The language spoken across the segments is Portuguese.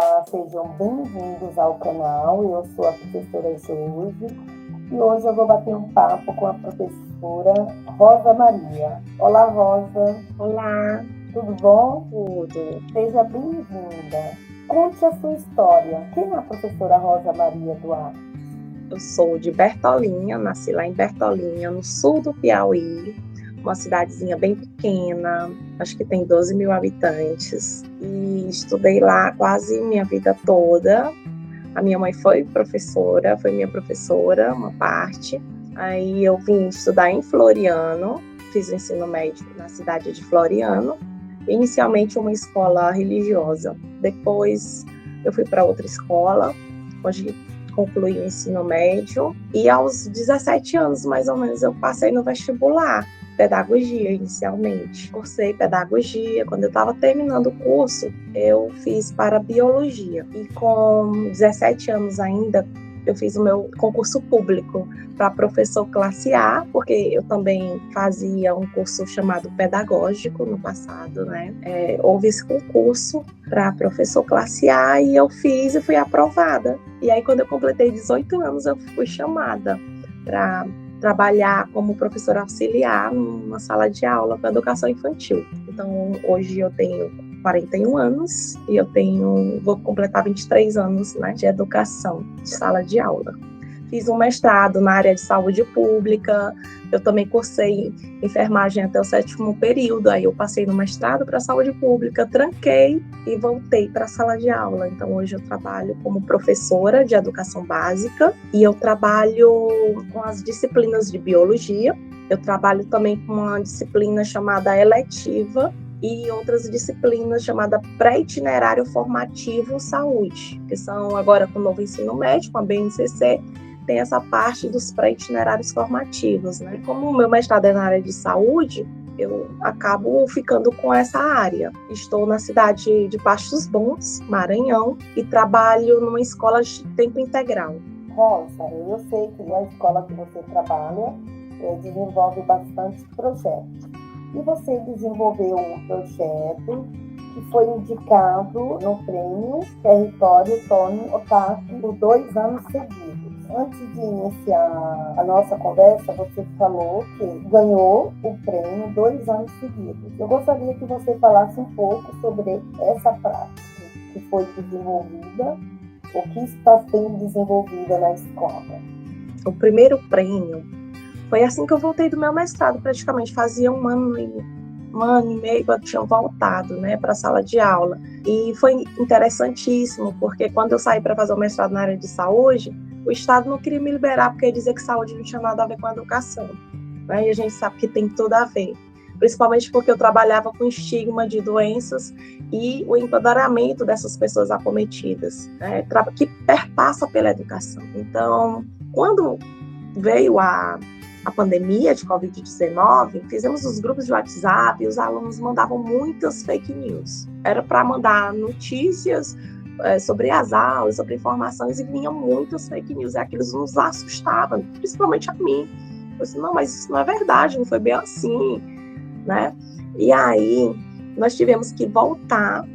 Olá, sejam bem-vindos ao canal. Eu sou a professora Josi e hoje eu vou bater um papo com a professora Rosa Maria. Olá, Rosa. Olá. Tudo bom? Tudo. Seja bem-vinda. Conte a sua história. Quem é a professora Rosa Maria Duarte? Eu sou de Bertolinha, nasci lá em Bertolinha, no sul do Piauí, uma cidadezinha bem pequena, acho que tem 12 mil habitantes, e estudei lá quase minha vida toda. A minha mãe foi minha professora, uma parte. Aí eu vim estudar em Floriano, fiz o ensino médio na cidade de Floriano, inicialmente uma escola religiosa. Depois eu fui para outra escola, onde concluí o ensino médio, e aos 17 anos, mais ou menos, eu passei no vestibular, pedagogia inicialmente. Cursei pedagogia, quando eu estava terminando o curso, eu fiz para biologia, e com 17 anos ainda, eu fiz o meu concurso público para professor classe A, porque eu também fazia um curso chamado pedagógico no passado, né? Houve esse concurso para professor classe A e eu fiz e fui aprovada. E aí, quando eu completei 18 anos, eu fui chamada para trabalhar como professora auxiliar numa sala de aula para educação infantil. Então, hoje eu tenho 41 anos e vou completar 23 anos, né, de educação, de sala de aula. Fiz um mestrado na área de saúde pública, eu também cursei enfermagem até o 7º período, aí eu passei no mestrado para saúde pública, tranquei e voltei para a sala de aula. Então hoje eu trabalho como professora de educação básica e eu trabalho com as disciplinas de biologia, eu trabalho também com uma disciplina chamada eletiva e outras disciplinas chamadas pré-itinerário formativo saúde, que são agora com o novo ensino médio, com a BNCC, tem essa parte dos pré-itinerários formativos, né? Como o meu mestrado é na área de saúde, eu acabo ficando com essa área. Estou na cidade de Pastos Bons, Maranhão, e trabalho numa escola de tempo integral. Rosa, eu sei que a escola que você trabalha desenvolve bastante projetos. E você desenvolveu um projeto que foi indicado no prêmio Território Tony Otaki por 2 anos seguidos. Antes de iniciar a nossa conversa, você falou que ganhou o prêmio 2 anos seguidos. Eu gostaria que você falasse um pouco sobre essa prática que foi desenvolvida, o que está sendo desenvolvida na escola. O primeiro prêmio foi assim que eu voltei do meu mestrado, praticamente fazia um ano e meio que eu tinha voltado, né, para a sala de aula. E foi interessantíssimo, porque quando eu saí para fazer o mestrado na área de saúde, o Estado não queria me liberar, porque ele dizia que saúde não tinha nada a ver com a educação, né? E a gente sabe que tem tudo a ver, principalmente porque eu trabalhava com estigma de doenças e o empoderamento dessas pessoas acometidas, né, que perpassa pela educação. Então, quando veio a pandemia de Covid-19, fizemos os grupos de WhatsApp e os alunos mandavam muitas fake news. Era para mandar notícias sobre as aulas, sobre informações, e vinham muitas fake news, e aquilo nos assustava, principalmente a mim. Eu disse, não, mas isso não é verdade, não foi bem assim, né? E aí, nós tivemos que voltar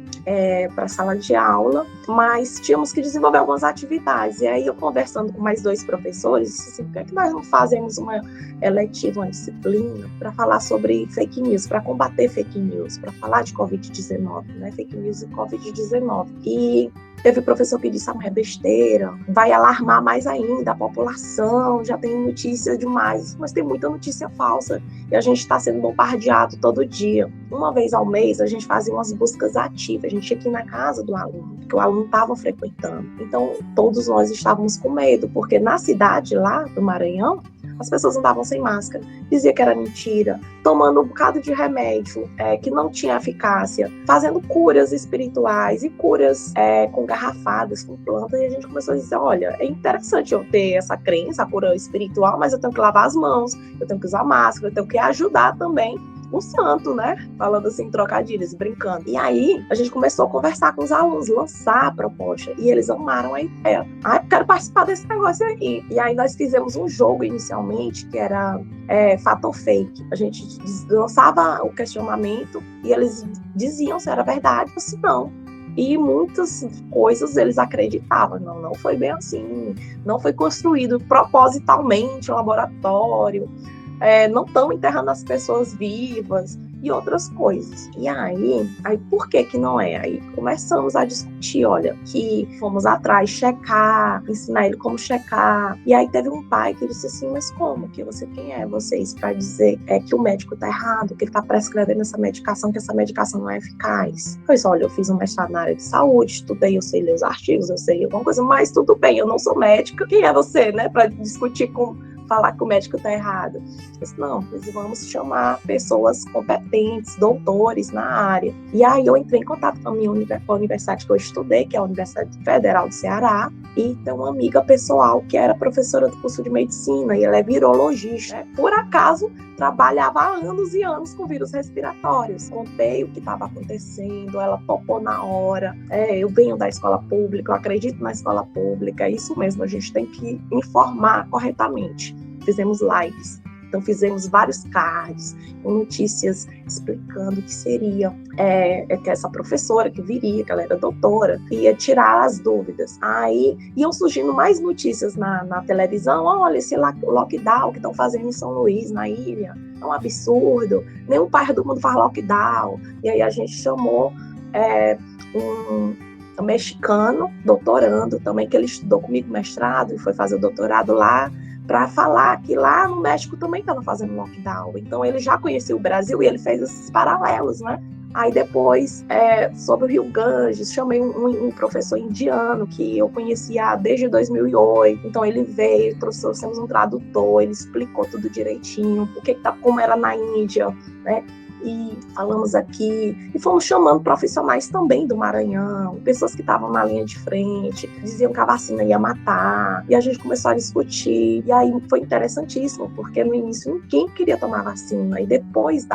para a sala de aula, mas tínhamos que desenvolver algumas atividades. E aí eu, conversando com mais 2 professores, disse assim, por que nós não fazemos uma eletiva, uma disciplina para falar sobre fake news, para combater fake news, para falar de Covid-19, né? Fake news e Covid-19. E teve professor que disse, é besteira, vai alarmar mais ainda a população, já tem notícia demais, mas tem muita notícia falsa e a gente está sendo bombardeado todo dia. Uma vez ao mês, a gente fazia umas buscas ativas, a gente ia aqui na casa do aluno, porque o aluno estava frequentando. Então, todos nós estávamos com medo, porque na cidade lá do Maranhão, as pessoas andavam sem máscara, dizia que era mentira, tomando um bocado de remédio que não tinha eficácia, fazendo curas espirituais e curas com garrafadas, com plantas, e a gente começou a dizer, olha, é interessante eu ter essa crença, a cura espiritual, mas eu tenho que lavar as mãos, eu tenho que usar máscara, eu tenho que ajudar também o santo, né? Falando assim, trocadilhos, brincando. E aí, a gente começou a conversar com os alunos, lançar a proposta. E eles amaram a ideia. Eu quero participar desse negócio aí. E aí, nós fizemos um jogo inicialmente, que era fato ou fake. A gente lançava o questionamento e eles diziam se era verdade ou se não. E muitas coisas eles acreditavam, não foi bem assim, não foi construído propositalmente um laboratório, não estão enterrando as pessoas vivas e outras coisas. E aí por que não é? Aí começamos a discutir, olha, que fomos atrás, checar, ensinar ele como checar. E aí teve um pai que disse assim, mas como? Quem é vocês para dizer que o médico está errado, que ele está prescrevendo essa medicação, que essa medicação não é eficaz? Pois olha, eu fiz um mestrado na área de saúde, estudei, eu sei ler os artigos, eu sei alguma coisa, mas tudo bem, eu não sou médica. Quem é você, né, para discutir falar que o médico está errado? Eu disse, não, pois vamos chamar pessoas competentes, doutores na área. E aí eu entrei em contato com a universidade que eu estudei, que é a Universidade Federal do Ceará, e tem uma amiga pessoal que era professora do curso de medicina, e ela é virologista. Por acaso, trabalhava há anos e anos com vírus respiratórios. Contei o que estava acontecendo, ela topou na hora. Eu venho da escola pública, eu acredito na escola pública, é isso mesmo, a gente tem que informar corretamente. Fizemos lives, então fizemos vários cards com notícias explicando o que seria que essa professora que viria, que ela era doutora, ia tirar as dúvidas. Aí iam surgindo mais notícias na televisão, olha esse lockdown que estão fazendo em São Luís, na ilha, é um absurdo, nenhum país do mundo faz lockdown. E aí a gente chamou um mexicano, doutorando também, que ele estudou comigo mestrado e foi fazer o doutorado lá, para falar que lá no México também estava fazendo lockdown. Então ele já conhecia o Brasil e ele fez esses paralelos, né? Aí depois, sobre o Rio Ganges, chamei um professor indiano que eu conhecia desde 2008. Então ele veio, trouxemos um tradutor, ele explicou tudo direitinho, como era na Índia, né? E falamos aqui, e fomos chamando profissionais também do Maranhão, pessoas que estavam na linha de frente, diziam que a vacina ia matar, e a gente começou a discutir, e aí foi interessantíssimo, porque no início ninguém queria tomar vacina, e depois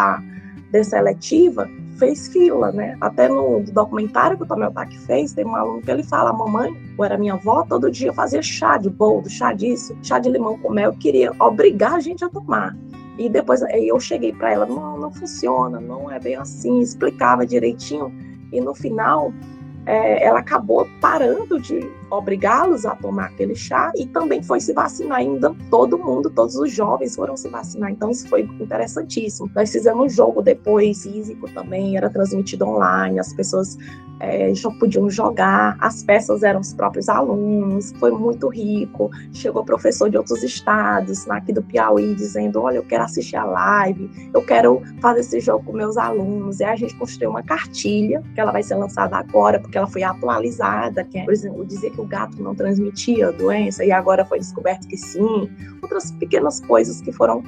dessa eletiva, fez fila, né? Até no documentário que o Tomé Otaki fez, tem um aluno que ele fala, a mamãe, ou era minha avó, todo dia fazia chá de boldo, chá disso, chá de limão com mel, queria obrigar a gente a tomar. E depois eu cheguei para ela, não funciona, não é bem assim, explicava direitinho. E no final, ela acabou parando de obrigá-los a tomar aquele chá e também foi se vacinar ainda. Todo mundo, todos os jovens foram se vacinar. Então isso foi interessantíssimo. Nós fizemos um jogo depois físico também, era transmitido online, as pessoas já podiam jogar, as peças eram os próprios alunos, foi muito rico. Chegou professor de outros estados, aqui do Piauí, dizendo, olha, eu quero assistir a live, eu quero fazer esse jogo com meus alunos. E a gente construiu uma cartilha, que ela vai ser lançada agora, porque ela foi atualizada, por exemplo, dizer que o gato não transmitia a doença, e agora foi descoberto que sim. Outras pequenas coisas que foram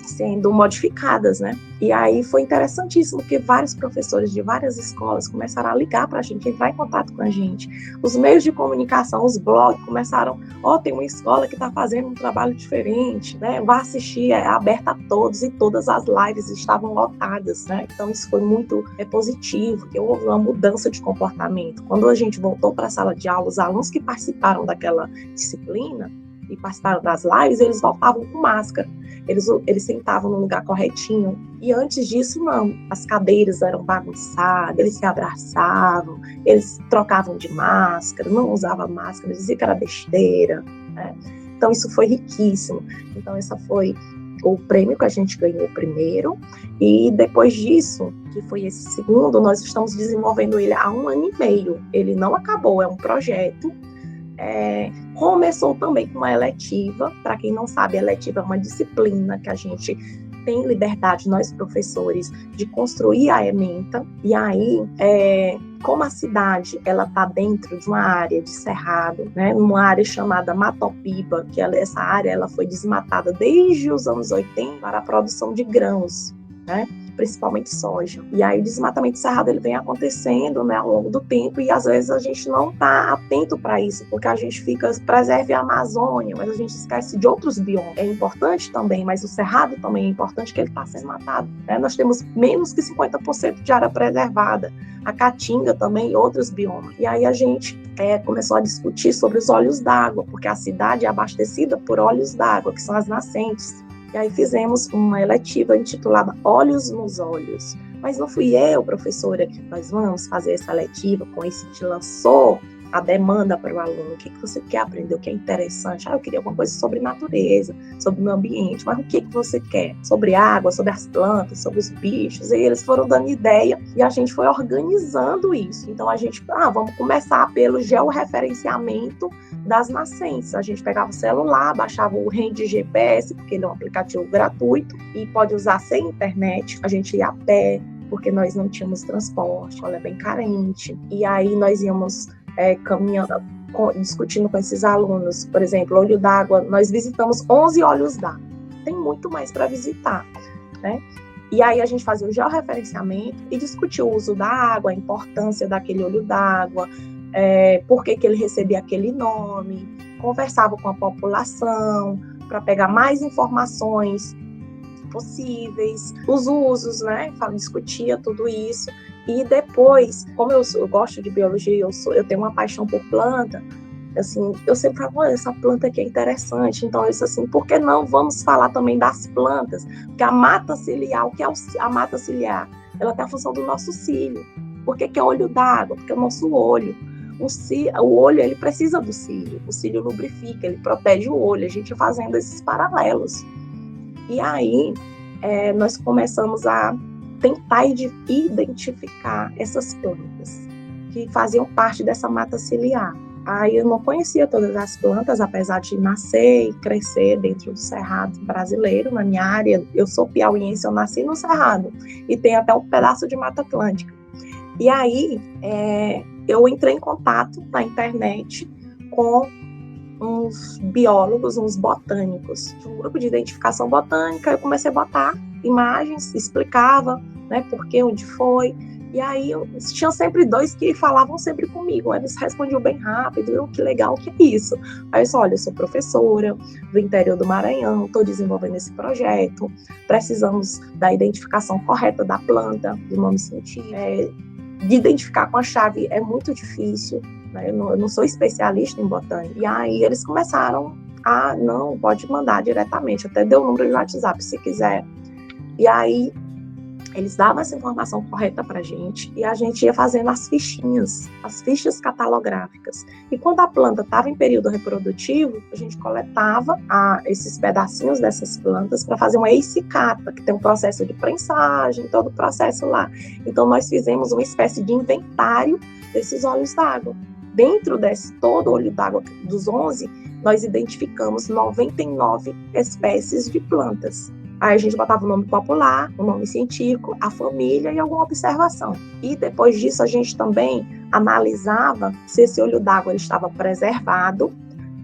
sendo modificadas, né? E aí foi interessantíssimo, porque vários professores de várias escolas começaram a ligar para a gente, entrar em contato com a gente. Os meios de comunicação, os blogs começaram, tem uma escola que está fazendo um trabalho diferente, né? Vá assistir, é aberta a todos, e todas as lives estavam lotadas, né? Então isso foi muito positivo, que houve uma mudança de comportamento. Quando a gente voltou para a sala de aula, os alunos que participaram daquela disciplina e participaram das lives, eles voltavam com máscara. Eles sentavam no lugar corretinho. E antes disso, não. As cadeiras eram bagunçadas, eles se abraçavam, eles trocavam de máscara, não usavam máscara, diziam que era besteira, né? Então, isso foi riquíssimo. Então, esse foi o prêmio que a gente ganhou primeiro. E depois disso, que foi esse segundo, nós estamos desenvolvendo ele há 1 ano e meio. Ele não acabou, é um projeto. Começou também com uma eletiva. Para quem não sabe, a eletiva é uma disciplina que a gente tem liberdade, nós professores, de construir a ementa. E aí, como a cidade ela está dentro de uma área de cerrado, né, uma área chamada Matopiba, que essa área ela foi desmatada desde os anos 80 para a produção de grãos, né, principalmente soja. E aí o desmatamento cerrado ele vem acontecendo, né, ao longo do tempo, e às vezes a gente não está atento para isso, porque a gente fica, preserve a Amazônia, mas a gente esquece de outros biomas. É importante também, mas o cerrado também é importante, que ele está sendo matado, né? Nós temos menos que 50% de área preservada, a Caatinga também e outros biomas. E aí a gente começou a discutir sobre os olhos d'água, porque a cidade é abastecida por olhos d'água, que são as nascentes. E aí fizemos uma eletiva intitulada Olhos nos Olhos, Mas não fui eu, professora, que nós vamos fazer essa letiva, com isso te lançou a demanda para o aluno. O que você quer aprender? O que é interessante? Eu queria alguma coisa sobre natureza, sobre o meio ambiente, mas o que você quer? Sobre água, sobre as plantas, sobre os bichos. E eles foram dando ideia e a gente foi organizando isso. Então a gente, vamos começar pelo georreferenciamento das nascentes. A gente pegava o celular, baixava o Rende GPS, porque ele é um aplicativo gratuito e pode usar sem internet. A gente ia a pé, porque nós não tínhamos transporte, ela é bem carente. E aí nós íamos caminhando, discutindo com esses alunos. Por exemplo, Olho d'Água, nós visitamos 11 olhos d'água. Tem muito mais para visitar, né? E aí a gente fazia o georreferenciamento e discutia o uso da água, a importância daquele olho d'água, por que ele recebia aquele nome, conversava com a população para pegar mais informações possíveis, os usos, né? Discutia tudo isso. E depois, como eu gosto de biologia, eu tenho uma paixão por planta, assim, eu sempre falo, olha, essa planta aqui é interessante. Então, eu disse assim, por que não vamos falar também das plantas? Porque a mata ciliar, o que é a mata ciliar? Ela tem a função do nosso cílio. Por que é olho d'água? Porque é o nosso olho. O olho, ele precisa do cílio. O cílio lubrifica, ele protege o olho. A gente fazendo esses paralelos. E aí, nós começamos a tentar identificar essas plantas que faziam parte dessa mata ciliar. Aí eu não conhecia todas as plantas, apesar de nascer e crescer dentro do Cerrado brasileiro. Na minha área, eu sou piauiense, eu nasci no Cerrado e tem até um pedaço de Mata Atlântica. E aí eu entrei em contato na internet com uns biólogos, uns botânicos, um grupo de identificação botânica. Eu comecei a botar imagens, explicava, né, por que, onde foi. E aí tinha sempre dois que falavam sempre comigo. Eles respondiam bem rápido. Que legal, o que é isso? Aí eu disse, olha, eu sou professora do interior do Maranhão, estou desenvolvendo esse projeto, precisamos da identificação correta da planta, do nome científico. De identificar com a chave é muito difícil, né? Eu não sou especialista em botânica. E aí eles começaram não, pode mandar diretamente, até deu o número de WhatsApp se quiser. E aí eles davam essa informação correta para a gente e a gente ia fazendo as fichas catalográficas. E quando a planta estava em período reprodutivo, a gente coletava esses pedacinhos dessas plantas para fazer uma eicicata, que tem um processo de prensagem, todo o processo lá. Então nós fizemos uma espécie de inventário desses olhos d'água. Dentro desse todo olho d'água dos 11, nós identificamos 99 espécies de plantas. Aí a gente botava o nome popular, o nome científico, a família e alguma observação. E depois disso a gente também analisava se esse olho d'água ele estava preservado,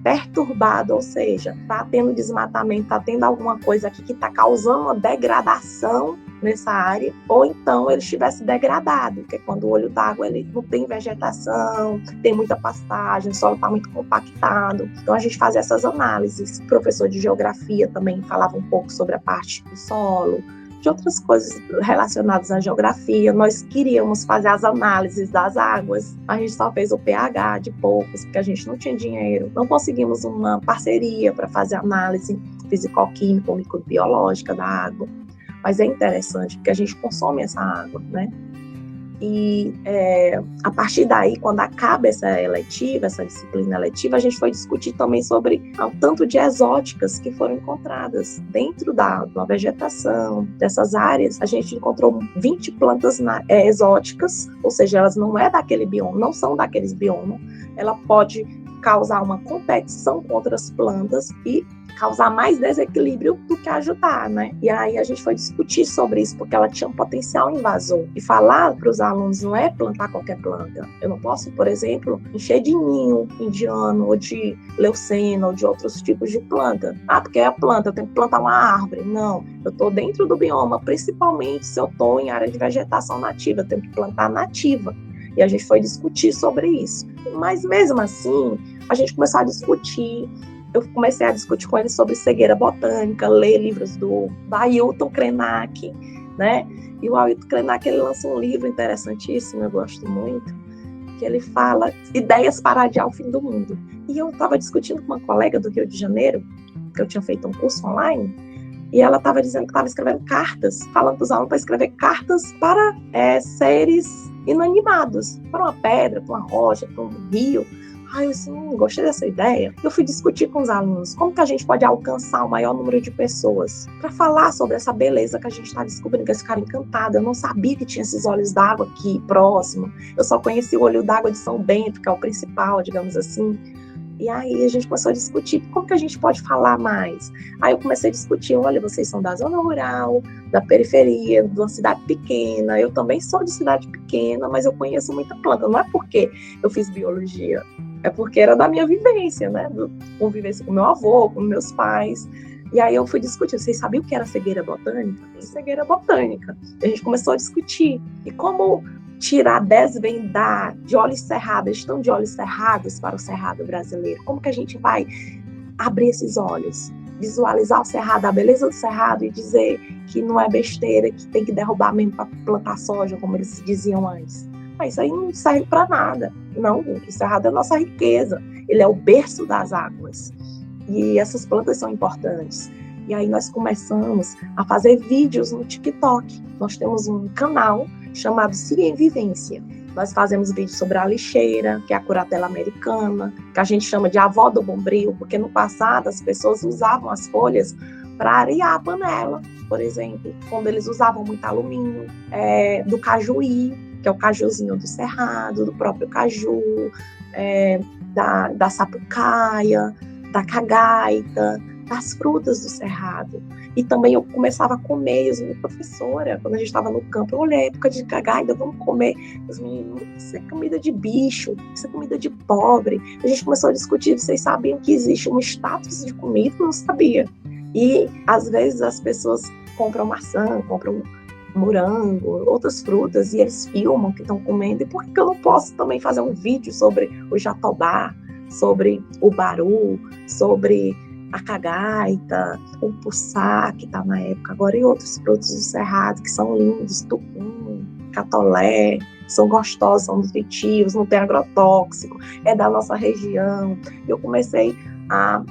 perturbado, ou seja, está tendo desmatamento, está tendo alguma coisa aqui que está causando uma degradação nessa área, ou então ele estivesse degradado, porque quando o olho d'água ele não tem vegetação, tem muita pastagem, o solo está muito compactado. Então a gente fazia essas análises. O professor de geografia também falava um pouco sobre a parte do solo, de outras coisas relacionadas à geografia. Nós queríamos fazer as análises das águas, a gente só fez o pH de poucos, porque a gente não tinha dinheiro, não conseguimos uma parceria para fazer análise físico-química ou microbiológica da água. Mas é interessante, porque a gente consome essa água, né? E a partir daí, quando acaba essa disciplina eletiva, a gente foi discutir também sobre o tanto de exóticas que foram encontradas dentro da vegetação dessas áreas. A gente encontrou 20 plantas exóticas, ou seja, elas não são daqueles biomas. Ela pode causar uma competição com outras plantas e causar mais desequilíbrio do que ajudar, né? E aí a gente foi discutir sobre isso, porque ela tinha um potencial invasor. E falar para os alunos não é plantar qualquer planta. Eu não posso, por exemplo, encher de ninho indiano, ou de leucena, ou de outros tipos de planta. Porque é a planta, eu tenho que plantar uma árvore. Não, eu estou dentro do bioma, principalmente se eu estou em área de vegetação nativa, eu tenho que plantar nativa. E a gente foi discutir sobre isso. Mas mesmo assim, a gente começou a discutir. Eu comecei a discutir com ele sobre cegueira botânica, ler livros do Ailton Krenak, né? E o Ailton Krenak, ele lançou um livro interessantíssimo, eu gosto muito, que ele fala Ideias para Adiar o Fim do Mundo. E eu estava discutindo com uma colega do Rio de Janeiro, que eu tinha feito um curso online, e ela estava dizendo que estava escrevendo cartas, falando para os alunos para escrever cartas para seres inanimados, para uma pedra, para uma rocha, para um rio. Eu assim, gostei dessa ideia. Eu fui discutir com os alunos como que a gente pode alcançar o maior número de pessoas para falar sobre essa beleza que a gente está descobrindo, que eles ficaram encantados. Eu não sabia que tinha esses olhos d'água aqui próximo. Eu só conheci o olho d'água de São Bento, que é o principal, digamos assim. E aí a gente começou a discutir como que a gente pode falar mais. Aí eu comecei a discutir, olha, vocês são da zona rural, da periferia, de uma cidade pequena. Eu também sou de cidade pequena, mas eu conheço muita planta. Não é porque eu fiz biologia, é porque era da minha vivência, né? Convivência com meu avô, com meus pais. E aí eu fui discutir, vocês sabiam o que era cegueira botânica? Cegueira botânica. E a gente começou a discutir. E como tirar, desvendar de olhos cerrados, eles estão de olhos cerrados para o cerrado brasileiro. Como que a gente vai abrir esses olhos? Visualizar o cerrado, a beleza do cerrado e dizer que não é besteira, que tem que derrubar mesmo para plantar soja, como eles diziam antes. Mas isso aí não serve para nada. Não, o cerrado é a nossa riqueza. Ele é o berço das águas. E essas plantas são importantes. E aí nós começamos a fazer vídeos no TikTok. Nós temos um canal chamado Ciência. Nós fazemos vídeos sobre a lixeira, que é a curatela americana, que a gente chama de avó do bombril, porque no passado as pessoas usavam as folhas para arear a panela, por exemplo, quando eles usavam muito alumínio, do cajuí, que é o cajuzinho do cerrado, do próprio caju, da sapucaia, da cagaita, das frutas do cerrado. E também eu começava a comer, eu minha professora, quando a gente estava no campo, eu olhei, a época de cagaita, vamos comer. Os meninos, isso é comida de bicho, isso é comida de pobre. A gente começou a discutir, vocês sabiam que existe um status de comida? Eu não sabia. E, às vezes, as pessoas compram maçã, compram morango, outras frutas, e eles filmam que estão comendo. E por que eu não posso também fazer um vídeo sobre o jatobá, sobre o baru, sobre a cagaita, o puçá, que está na época agora, e outros frutos do cerrado que são lindos, tucum, catolé, são gostosos, são nutritivos, não tem agrotóxico, é da nossa região. Eu comecei a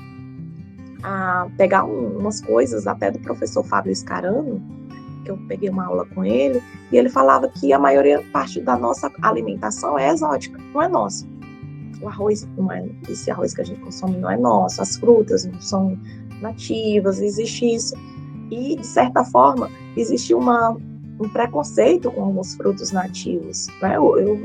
pegar umas coisas até do professor Fábio Scarano, que eu peguei uma aula com ele, e ele falava que a maioria parte da nossa alimentação é exótica, não é nossa. O arroz, esse arroz que a gente consome não é nosso, as frutas não são nativas, existe isso. E, de certa forma, existe um preconceito com alguns frutos nativos, né?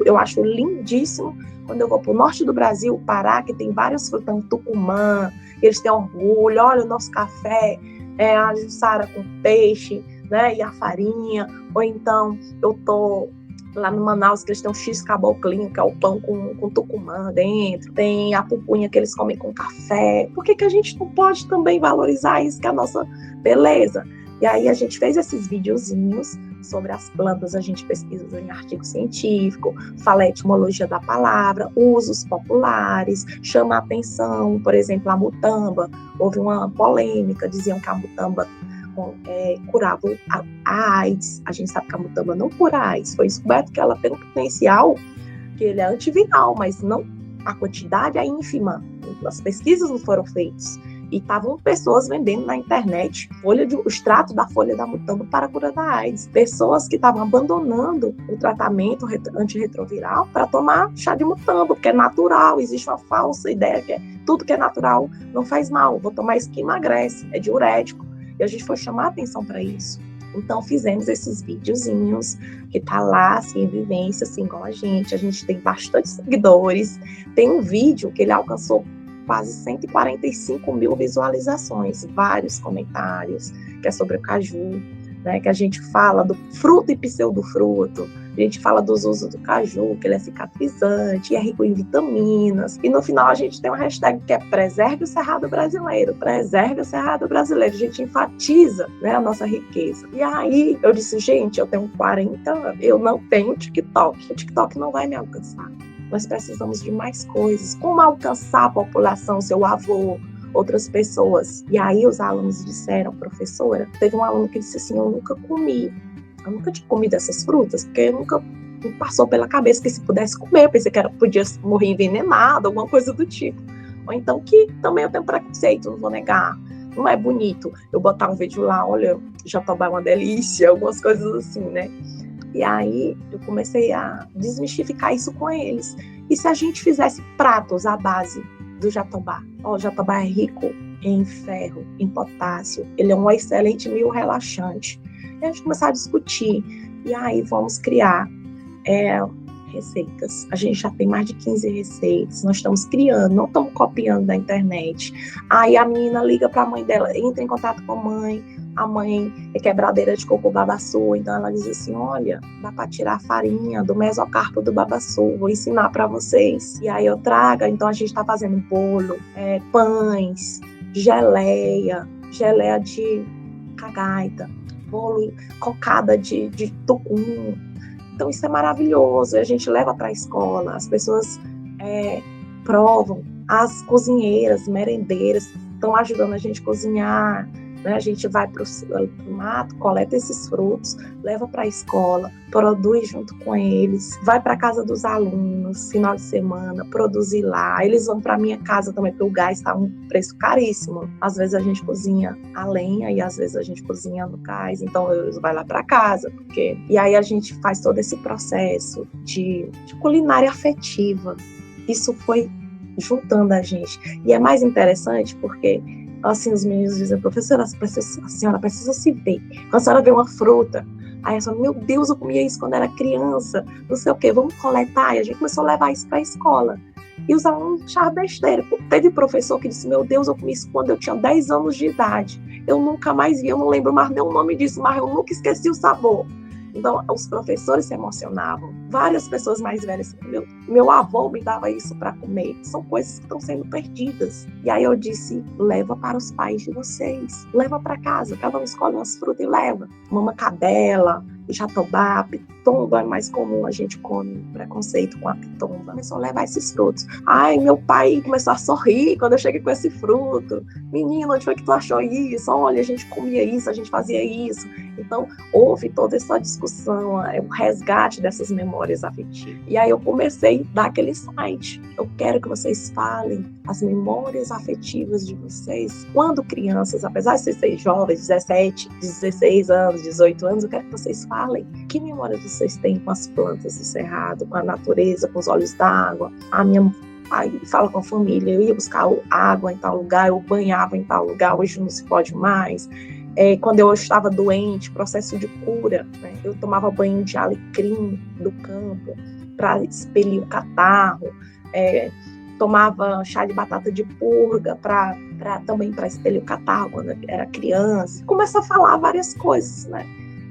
Eu acho lindíssimo quando eu vou para o norte do Brasil, o Pará, que tem vários frutos, Tucumã, eles têm orgulho, olha o nosso café, a juçara com peixe, né, e a farinha, ou então eu tô lá no Manaus, que eles têm um x-caboclinho, que é o pão com tucumã dentro, tem a pupunha que eles comem com café. Por que a gente não pode também valorizar isso, que é a nossa beleza? E aí a gente fez esses videozinhos sobre as plantas, a gente pesquisa em artigo científico, fala a etimologia da palavra, usos populares, chama a atenção, por exemplo, a mutamba. Houve uma polêmica, diziam que a mutamba curava a AIDS. A gente sabe que a mutamba não cura a AIDS. Foi descoberto que ela tem um potencial, que ele é antiviral, mas não, a quantidade é ínfima. As pesquisas não foram feitas. E estavam pessoas vendendo na internet o extrato da folha da mutamba para a cura da AIDS. Pessoas que estavam abandonando o tratamento antirretroviral para tomar chá de mutamba, porque é natural. Existe uma falsa ideia que tudo que é natural não faz mal. Vou tomar isso que emagrece, é diurético. E a gente foi chamar a atenção para isso. Então, fizemos esses videozinhos, que tá lá, assim, em vivência, assim, igual a gente tem bastante seguidores. Tem um vídeo que ele alcançou quase 145 mil visualizações, vários comentários, que é sobre o caju, né, que a gente fala do fruto e pseudofruto, a gente fala dos usos do caju, que ele é cicatrizante, é rico em vitaminas, e no final a gente tem uma hashtag que é preserve o cerrado brasileiro, preserve o cerrado brasileiro, a gente enfatiza, né, a nossa riqueza. E aí eu disse, gente, eu tenho 40 anos, eu não tenho TikTok, o TikTok não vai me alcançar, nós precisamos de mais coisas, como alcançar a população, seu avô, outras pessoas. E aí os alunos disseram, professora, teve um aluno que disse assim, eu nunca tinha comido essas frutas, porque nunca me passou pela cabeça que se pudesse comer, eu pensei que podia morrer envenenado, alguma coisa do tipo. Ou então que também eu tenho preconceito, não vou negar, Não é bonito eu botar um vídeo lá, olha, jatobá é uma delícia, algumas coisas assim, né? E aí eu comecei a desmistificar isso com eles. E se a gente fizesse pratos à base do jatobá? O jatobá é rico em ferro, em potássio, ele é um excelente relaxante. E a gente começou a discutir, e aí vamos criar receitas. A gente já tem mais de 15 receitas, nós estamos criando, não estamos copiando da internet. Aí a menina liga para a mãe dela, entra em contato com a mãe é quebradeira de coco babaçu, então ela diz assim, olha, dá para tirar a farinha do mesocarpo do babaçu, vou ensinar para vocês. E aí eu trago, então a gente está fazendo bolo, pães, geleia de cagaita, bolo cocada de tucum. Então isso é maravilhoso, a gente leva para a escola, as pessoas provam, as cozinheiras, merendeiras estão ajudando a gente a cozinhar, né? A gente vai para o mato, coleta esses frutos, leva para a escola, produz junto com eles, vai para a casa dos alunos, final de semana, produzir lá. Eles vão para a minha casa também, porque o gás está um preço caríssimo. Às vezes a gente cozinha a lenha e às vezes a gente cozinha no gás, então eles vão lá para casa. E aí a gente faz todo esse processo de culinária afetiva. Isso foi juntando a gente. E é mais interessante porque assim, os meninos dizem, professora, a senhora precisa se ver. Quando a senhora vê uma fruta, aí a senhora, meu Deus, eu comia isso quando era criança, não sei o quê, vamos coletar. E a gente começou a levar isso para a escola. E os alunos achavam besteira. Teve professor que disse, meu Deus, eu comi isso quando eu tinha 10 anos de idade. Eu nunca mais vi, eu não lembro mais nem o nome disso, mas eu nunca esqueci o sabor. Então, os professores se emocionavam. Várias pessoas mais velhas, meu avô me dava isso para comer. São coisas que estão sendo perdidas. E aí eu disse, leva para os pais de vocês. Leva para casa. Cada um escolhe umas frutas e leva. Mama cadela, jatobá, pitomba é mais comum, a gente come preconceito com a pitomba. Começou a levar esses frutos. Ai, meu pai começou a sorrir quando eu cheguei com esse fruto. Menino, onde foi que tu achou isso? Olha, a gente comia isso, a gente fazia isso. Então, houve toda essa discussão, o resgate dessas memórias afetivas. E aí eu comecei a dar aquele insight. Eu quero que vocês falem as memórias afetivas de vocês quando crianças, apesar de vocês serem jovens, 17, 16 anos, 18 anos, eu quero que vocês falem que memórias vocês têm com as plantas do cerrado, com a natureza, com os olhos d'água. A minha pai fala com a família, eu ia buscar água em tal lugar, eu banhava em tal lugar, hoje não se pode mais. Quando eu estava doente, processo de cura, né? Eu tomava banho de alecrim do campo para expelir o catarro, tomava chá de batata de purga também para expelir o catarro quando eu era criança. Começou a falar várias coisas, né?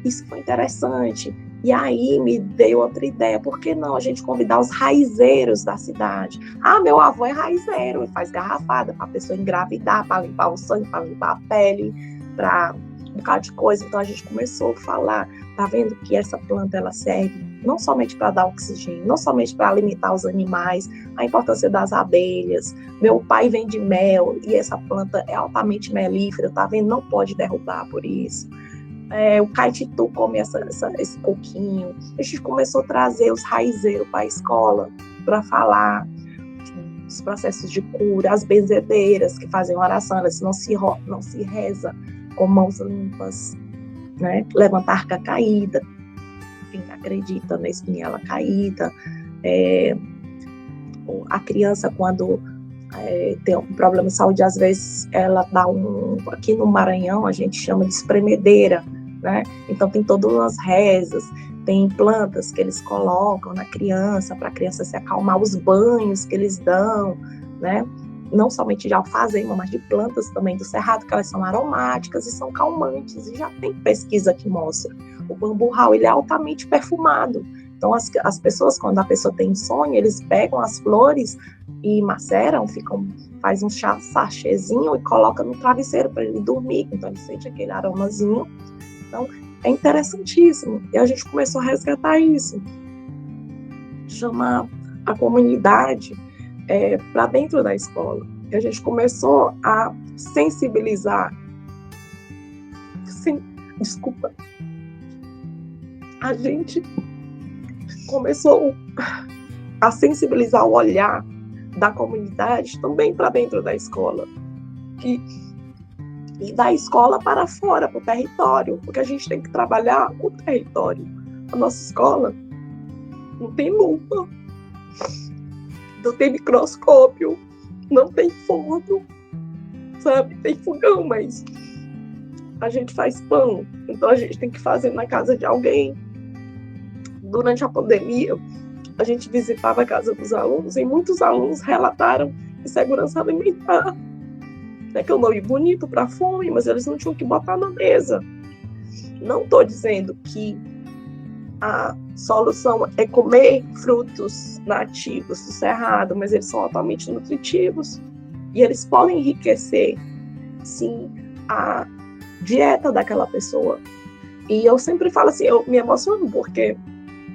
Isso foi interessante. E aí me deu outra ideia, por que não a gente convidar os raizeiros da cidade? Ah, meu avô é raizeiro, ele faz garrafada para a pessoa engravidar, para limpar o sangue, para limpar a pele, para um bocado de coisa. Então a gente começou a falar, tá vendo que essa planta ela serve não somente para dar oxigênio, não somente para alimentar os animais, a importância das abelhas. Meu pai vende mel e essa planta é altamente melífera, tá vendo? Não pode derrubar por isso. O caititu come esse coquinho. A gente começou a trazer os raizeiros para a escola para falar dos processos de cura, as benzedeiras que fazem oração, elas não se reza com mãos limpas, né? Levantar arca caída, quem acredita na espinhela caída. A criança, quando tem um problema de saúde, às vezes ela dá aqui no Maranhão a gente chama de espremedeira, né? Então tem todas as rezas, tem plantas que eles colocam na criança para a criança se acalmar, os banhos que eles dão, né? Não somente de alfazema, mas de plantas também do cerrado, que elas são aromáticas e são calmantes, e já tem pesquisa que mostra. O bamburral, ele é altamente perfumado. Então as pessoas, quando a pessoa tem insônia, eles pegam as flores e maceram, faz um sachêzinho e coloca no travesseiro para ele dormir, então ele sente aquele aromazinho. Então, é interessantíssimo. E a gente começou a resgatar isso. Chamar a comunidade para dentro da escola. E a gente começou a sensibilizar. Desculpa. A gente começou a sensibilizar o olhar da comunidade também para dentro da escola. Que e da escola para fora, para o território, porque a gente tem que trabalhar o território. A nossa escola não tem lupa, não tem microscópio, não tem forno, sabe? Tem fogão, mas a gente faz pão, então a gente tem que fazer na casa de alguém. Durante a pandemia, a gente visitava a casa dos alunos e muitos alunos relataram insegurança alimentar. É que é um nome bonito para fome, mas eles não tinham que botar na mesa. Não estou dizendo que a solução é comer frutos nativos do cerrado, mas eles são altamente nutritivos e eles podem enriquecer, sim, a dieta daquela pessoa. E eu sempre falo assim, eu me emociono porque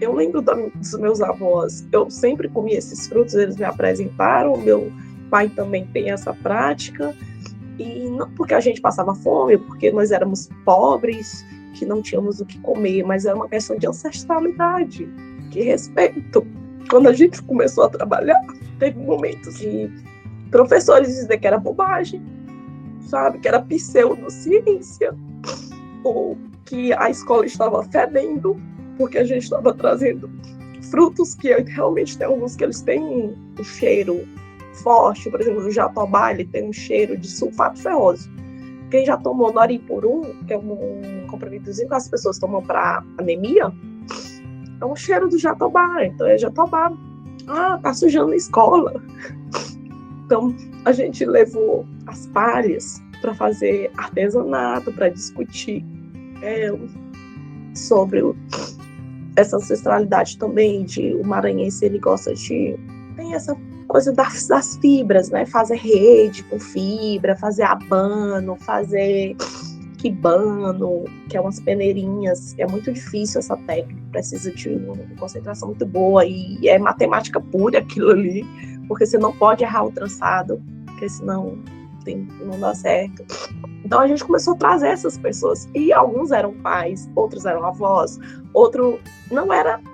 eu lembro dos meus avós, eu sempre comi esses frutos, eles me apresentaram, meu pai também tem essa prática, e não porque a gente passava fome, porque nós éramos pobres, que não tínhamos o que comer, mas era uma questão de ancestralidade, de respeito. Quando a gente começou a trabalhar, teve momentos de professores dizer que era bobagem, sabe, que era pseudociência, ou que a escola estava fedendo, porque a gente estava trazendo frutos que realmente tem alguns que eles têm um cheiro forte, por exemplo, o jatobá, ele tem um cheiro de sulfato ferroso. Quem já tomou Noripurum, que é um comprimidozinho que as pessoas tomam para anemia, é um cheiro do jatobá, então é jatobá. Ah, tá sujando a escola. Então, a gente levou as palhas para fazer artesanato, para discutir sobre essa ancestralidade também de o maranhense, ele gosta de... Tem essa coisa das fibras, né? Fazer rede com fibra, fazer abano, fazer quibano, que é umas peneirinhas. É muito difícil essa técnica, precisa de uma concentração muito boa e é matemática pura aquilo ali, porque você não pode errar o trançado, porque senão não dá certo. Então a gente começou a trazer essas pessoas, e alguns eram pais, outros eram avós, outro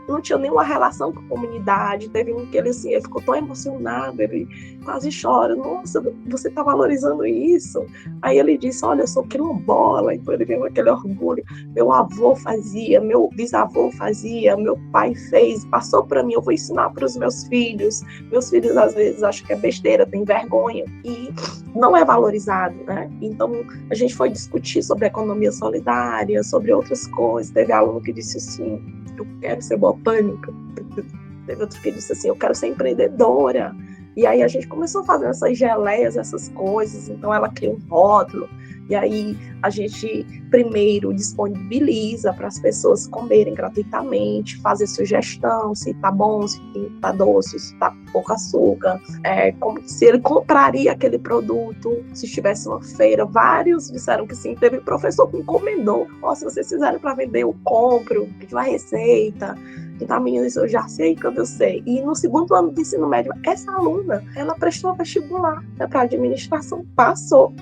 não tinha nenhuma relação com a comunidade. Teve um que ele ficou tão emocionado, ele quase chora, nossa, você está valorizando isso? Aí ele disse, olha, eu sou quilombola, então ele veio com aquele orgulho, meu avô fazia, meu bisavô fazia, meu pai fez, passou para mim, eu vou ensinar para os meus filhos às vezes acham que é besteira, tem vergonha, e não é valorizado, né? Então a gente foi discutir sobre economia solidária, sobre outras coisas. Teve aluno que disse assim, eu quero ser botânica. Teve outro que disse assim, eu quero ser empreendedora. E aí a gente começou a fazer essas geleias, essas coisas. Então ela cria um rótulo. E aí a gente primeiro disponibiliza para as pessoas comerem gratuitamente, fazer sugestão, se tá bom, se tá doce, se tá pouco açúcar, como se ele compraria aquele produto, se tivesse uma feira. Vários disseram que sim, teve professor que encomendou, se vocês fizerem para vender, eu compro, pediu a receita. Então a menina disse, eu já sei quando eu sei. E no segundo ano de ensino médio, essa aluna, ela prestou vestibular para administração, passou.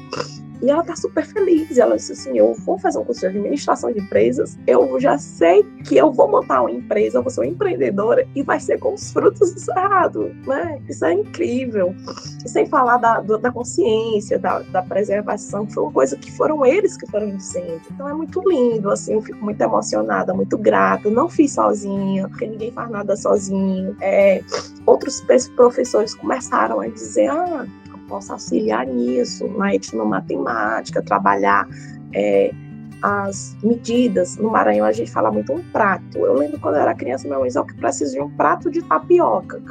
E ela tá super feliz. Ela disse assim, eu vou fazer um curso de administração de empresas, eu já sei que eu vou montar uma empresa, eu vou ser uma empreendedora e vai ser com os frutos do cerrado, né? Isso é incrível. E sem falar da consciência, da preservação, foi uma coisa que foram eles que foram dizendo. Então é muito lindo, assim, eu fico muito emocionada, muito grata. Não fiz sozinha, porque ninguém faz nada sozinho. Outros professores começaram a dizer, posso auxiliar nisso, na etnomatemática, trabalhar as medidas. No Maranhão a gente fala muito um prato. Eu lembro quando eu era criança, minha mãe dizia que precisa de um prato de tapioca.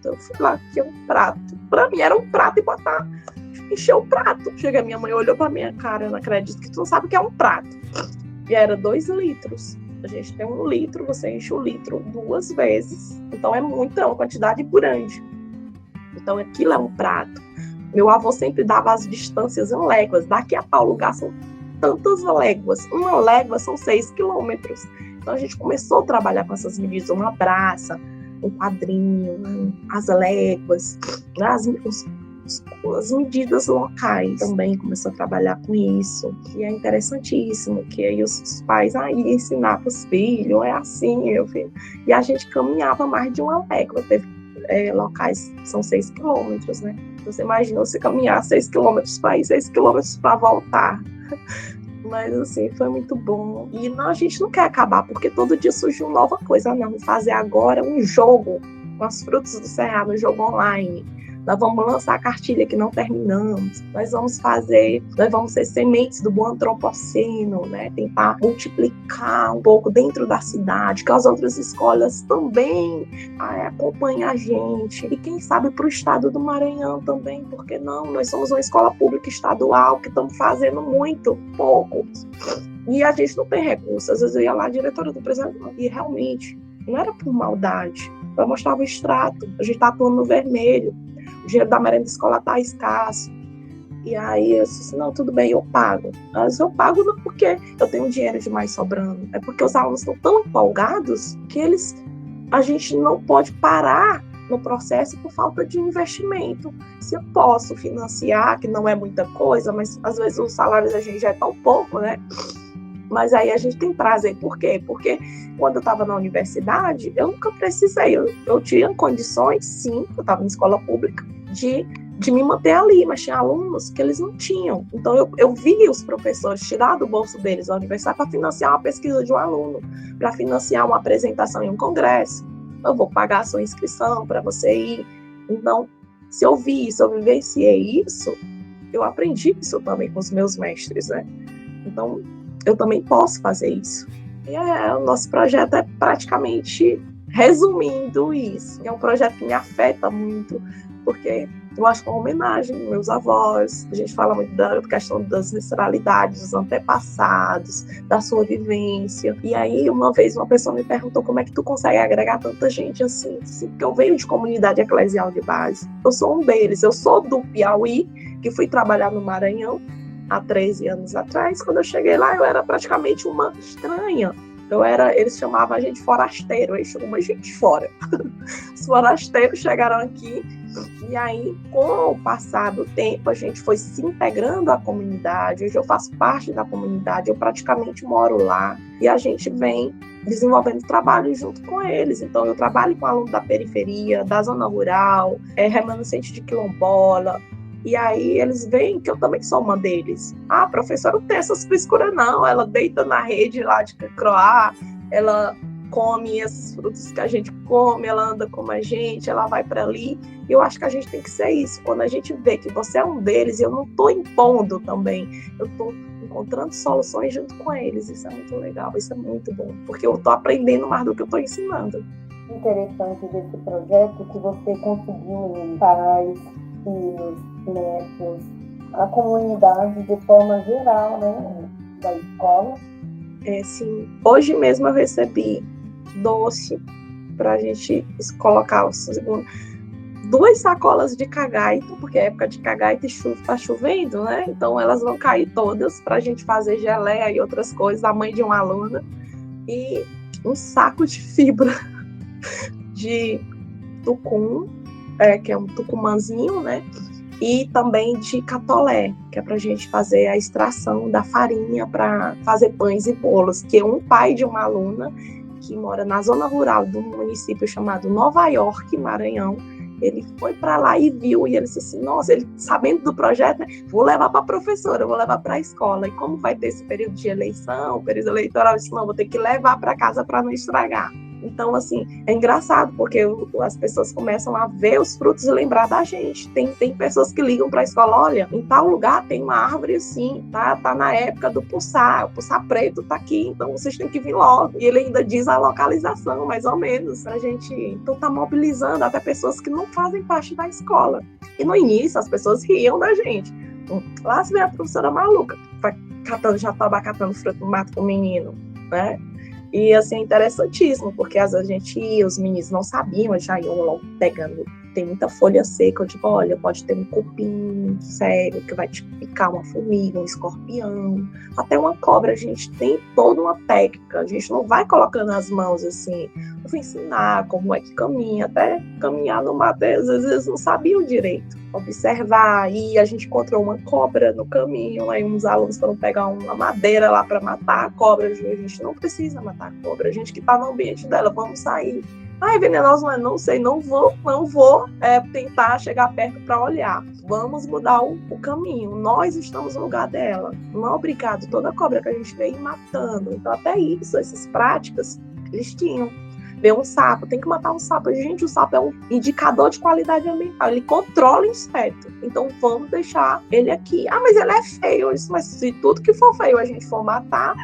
Eu fui lá, que é um prato. Para mim era um prato e encher o prato. Chega, minha mãe olhou para minha cara, eu não acredito que tu não sabe o que é um prato. E era 2 litros. A gente tem 1 litro, você enche o litro 2 vezes. Então é uma quantidade grande. Então aquilo é um prato. Meu avô sempre dava as distâncias em léguas. Daqui a tal lugar são tantas léguas. Uma légua são 6 quilômetros. Então a gente começou a trabalhar com essas medidas. Uma braça, um quadrinho, as léguas, né? As medidas locais também começou a trabalhar com isso. E é interessantíssimo que aí os pais iam ensinar para os filhos, é assim, meu filho. E a gente caminhava mais de uma légua. Teve locais que são 6 quilômetros, né? Você imagina você caminhar 6 quilômetros para ir, 6 quilômetros para voltar. Mas, assim, foi muito bom. E não, a gente não quer acabar, porque todo dia surge uma nova coisa. Não, vamos fazer agora um jogo com as frutas do Cerrado, um jogo online. Nós vamos lançar a cartilha que não terminamos. Nós vamos ser sementes do bom antropoceno, né? Tentar multiplicar um pouco dentro da cidade, que as outras escolas também acompanhem a gente. E quem sabe para o estado do Maranhão também, por que não? Nós somos uma escola pública estadual que estamos fazendo muito pouco. E a gente não tem recursos. Às vezes eu ia lá, a diretora do presidente, e realmente não era por maldade. Eu mostrava o extrato, a gente está atuando no vermelho. O dinheiro da merenda escolar está escasso. E aí eu disse, não, tudo bem, eu pago. Mas eu pago não porque eu tenho dinheiro demais sobrando, é porque os alunos estão tão empolgados que a gente não pode parar no processo por falta de investimento. Se eu posso financiar, que não é muita coisa, mas às vezes os salários da gente já é tão pouco, né? Mas aí a gente tem prazer. Por quê? Porque quando eu estava na universidade, eu nunca precisei. Eu tinha condições, sim, eu estava em escola pública, de me manter ali, mas tinha alunos que eles não tinham. Então eu vi os professores tirar do bolso deles a universidade para financiar uma pesquisa de um aluno, para financiar uma apresentação em um congresso. Eu vou pagar a sua inscrição para você ir. Então, se eu vi isso, eu vivenciei isso, eu aprendi isso também com os meus mestres, né? Então, eu também posso fazer isso. E o nosso projeto é praticamente resumindo isso. É um projeto que me afeta muito, porque eu acho que é uma homenagem aos meus avós. A gente fala muito da questão das ancestralidades, dos antepassados, da sua vivência. E aí, uma vez, uma pessoa me perguntou como é que tu consegue agregar tanta gente assim? Porque eu venho de comunidade eclesial de base. Eu sou um deles. Eu sou do Piauí, que fui trabalhar no Maranhão há 13 anos atrás. Quando eu cheguei lá, eu era praticamente uma estranha. Eles chamavam a gente forasteiro, eles chamam a gente fora. Os forasteiros chegaram aqui, e aí, com o passar do tempo, a gente foi se integrando à comunidade. Hoje eu faço parte da comunidade, eu praticamente moro lá, e a gente vem desenvolvendo trabalho junto com eles. Então, eu trabalho com alunos da periferia, da zona rural, remanescente de quilombola. E aí eles veem que eu também sou uma deles. Ah, professora, não tem essas frescuras não. Ela deita na rede lá de croar, ela come esses frutos que a gente come, ela anda como a gente, ela vai para ali. E eu acho que a gente tem que ser isso. Quando a gente vê que você é um deles, eu não estou impondo também. Eu estou encontrando soluções junto com eles. Isso é muito legal, isso é muito bom. Porque eu estou aprendendo mais do que eu estou ensinando. Interessante desse projeto que você conseguiu em pais, filhos, netos, a comunidade de forma geral, né, da escola. Sim. Hoje mesmo eu recebi doce para a gente colocar 2 sacolas de cagaito, porque é época de cagaito e está chovendo, né? Então elas vão cair todas para a gente fazer geleia e outras coisas, a mãe de uma aluna, e um saco de fibra de tucum, que é um tucumãzinho, né? E também de catolé, que é para a gente fazer a extração da farinha para fazer pães e bolos, que é um pai de uma aluna que mora na zona rural do município chamado Nova York, Maranhão. Ele foi para lá e viu, e ele disse assim, nossa, ele sabendo do projeto, né, vou levar para a professora, vou levar para a escola. E como vai ter esse período de eleição, período eleitoral, eu disse, não, vou ter que levar para casa para não estragar. Então, assim, é engraçado, porque as pessoas começam a ver os frutos e lembrar da gente. Tem pessoas que ligam para a escola, olha, em tal lugar tem uma árvore assim, tá na época do puçá, o puçá preto tá aqui, então vocês têm que vir logo. E ele ainda diz a localização, mais ou menos, pra gente. Então tá mobilizando até pessoas que não fazem parte da escola. E no início as pessoas riam da gente. Lá se vê a professora maluca, já tava catando fruto no mato com o menino, né? E, assim, é interessantíssimo, porque às vezes a gente ia, os meninos não sabiam, já iam logo pegando. Tem muita folha seca, eu digo, olha, pode ter um cupim sério, que vai te picar uma formiga, um escorpião, até uma cobra. A gente tem toda uma técnica, a gente não vai colocando as mãos assim. Eu vou ensinar como é que caminha, até caminhar no mato, às vezes eles não sabiam direito. Observar, e a gente encontrou uma cobra no caminho, aí uns alunos foram pegar uma madeira lá para matar a cobra. A gente não precisa matar a cobra, a gente que está no ambiente dela, vamos sair. Ah, é venenoso, mas não sei, não vou tentar chegar perto para olhar. Vamos mudar o caminho. Nós estamos no lugar dela. Não é obrigado. Toda cobra que a gente vê ir matando. Então, até isso, essas práticas, eles tinham. Ver um sapo, tem que matar um sapo. Gente, o sapo é um indicador de qualidade ambiental. Ele controla o inseto. Então, vamos deixar ele aqui. Ah, mas ele é feio. Isso, mas se tudo que for feio a gente for matar,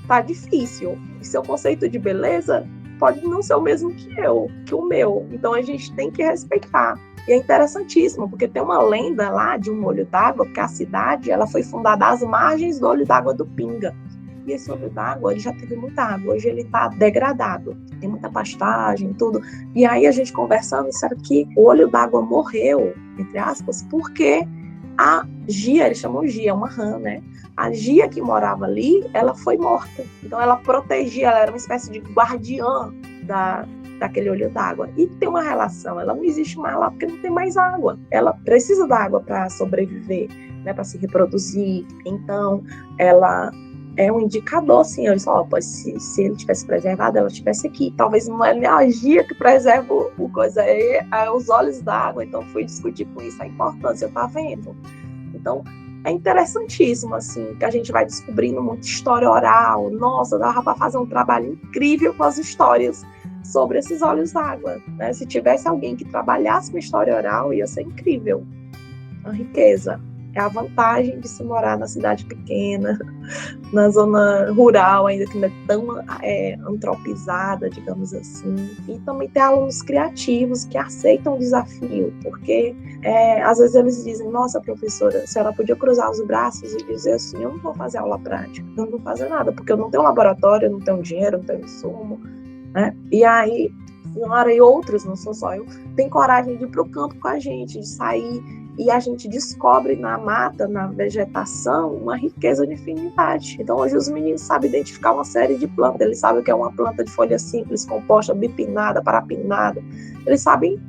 tá difícil. E seu conceito de beleza pode não ser o mesmo que o meu. Então, a gente tem que respeitar. E é interessantíssimo, porque tem uma lenda lá de um olho d'água, porque a cidade ela foi fundada às margens do olho d'água do Pinga. E esse olho d'água, ele já teve muita água, hoje ele está degradado, tem muita pastagem, tudo. E aí a gente conversando, disseram que o olho d'água morreu, entre aspas, porque a Gia, eles chamam Gia, uma rã, né? A Gia que morava ali, ela foi morta. Então ela protegia, ela era uma espécie de guardiã daquele olho d'água. E tem uma relação, ela não existe mais lá porque não tem mais água. Ela precisa da água para sobreviver, né? Para se reproduzir. Então ela é um indicador, assim, eu disse, se ele tivesse preservado, ela estivesse aqui. Talvez não é a Gia que preserva o coisa, é os olhos d'água. Então, fui discutir com isso, a importância, tá vendo? Então, é interessantíssimo, assim, que a gente vai descobrindo muita história oral. Nossa, dava para fazer um trabalho incrível com as histórias sobre esses olhos d'água, né? Se tivesse alguém que trabalhasse com história oral, ia ser incrível. Uma riqueza. É a vantagem de se morar na cidade pequena, na zona rural, ainda que não é tão antropizada, digamos assim. E também tem alunos criativos que aceitam o desafio, porque às vezes eles dizem, nossa, professora, a senhora podia cruzar os braços e dizer assim, eu não vou fazer aula prática, eu não vou fazer nada, porque eu não tenho laboratório, eu não tenho dinheiro, eu não tenho insumo, né? E aí, a senhora e outros, não sou só eu, tem coragem de ir para o campo com a gente, de sair. E a gente descobre na mata, na vegetação, uma riqueza de infinidade. Então, hoje os meninos sabem identificar uma série de plantas. Eles sabem o que é uma planta de folha simples, composta, bipinada, parapinada. Eles sabem